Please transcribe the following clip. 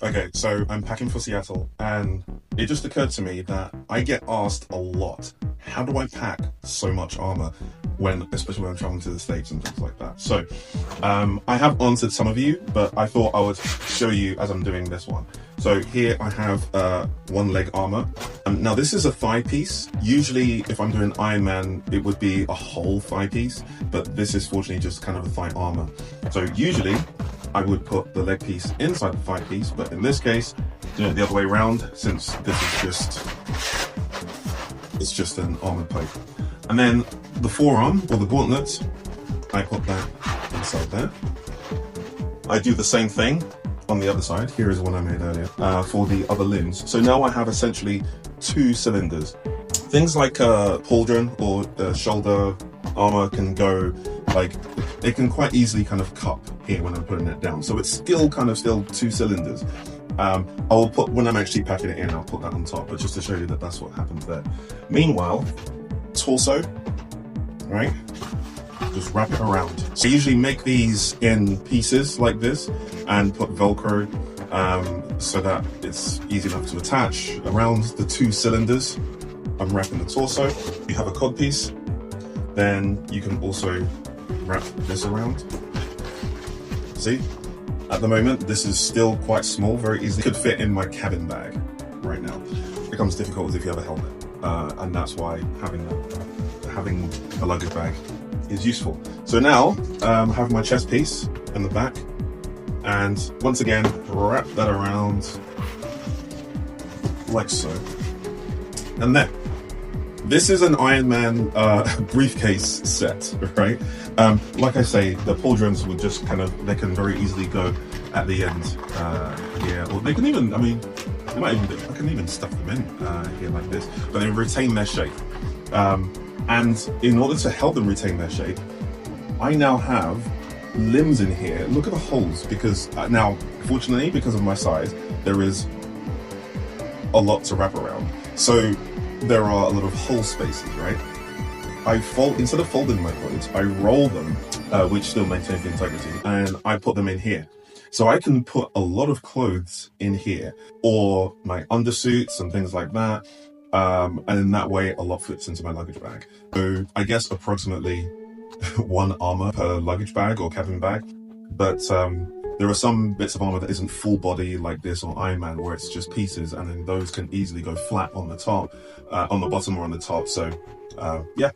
Okay, so I'm packing for Seattle, and it just occurred to me that I get asked a lot, how do I pack so much armor especially when I'm traveling to the States and things like that. So I have answered some of you, but I thought I would show you as I'm doing this one. So here I have one leg armor. Now this is a thigh piece. Usually if I'm doing Iron Man, it would be a whole thigh piece, but this is fortunately just kind of a thigh armor. So usually I would put the leg piece inside the thigh piece, but in this case, doing it the other way around, since this is it's just an armored plate. And then the forearm, or the gauntlet, I put that inside there. I do the same thing on the other side. Here is one I made earlier for the other limbs. So now I have essentially 2 cylinders. Things like pauldron or shoulder armor can go, like, it can quite easily kind of cup here when I'm putting it down. So it's still 2 cylinders. I'll put, when I'm actually packing it in, I'll put that on top, but just to show you that that's what happens there. Meanwhile, torso, right? Just wrap it around. So I usually make these in pieces like this and put Velcro so that it's easy enough to attach around the 2 cylinders. I'm wrapping the torso. You have a cod piece, then you can also wrap this around. See? At the moment, this is still quite small, very easily could fit in my cabin bag right now. It becomes difficult if you have a helmet, and that's why having a luggage bag is useful. So now I have my chest piece in the back, and once again wrap that around like so. And then this is an Iron Man briefcase set, right? Like I say, the pauldrons would just they can very easily go at the end here, or they can even, I can even stuff them in here like this, but they retain their shape. And in order to help them retain their shape, I now have limbs in here. Look at the holes, because now, fortunately, because of my size, there is a lot to wrap around. So there are a lot of hole spaces, right? Instead of folding my clothes, I roll them, which still maintains the integrity, and I put them in here. So I can put a lot of clothes in here, or my undersuits and things like that. And in that way, a lot fits into my luggage bag. So I guess approximately 1 armor per luggage bag or cabin bag. But there are some bits of armor that isn't full body like this or Iron Man, where it's just pieces, and then those can easily go flat on the top, on the bottom or on the top. So yeah.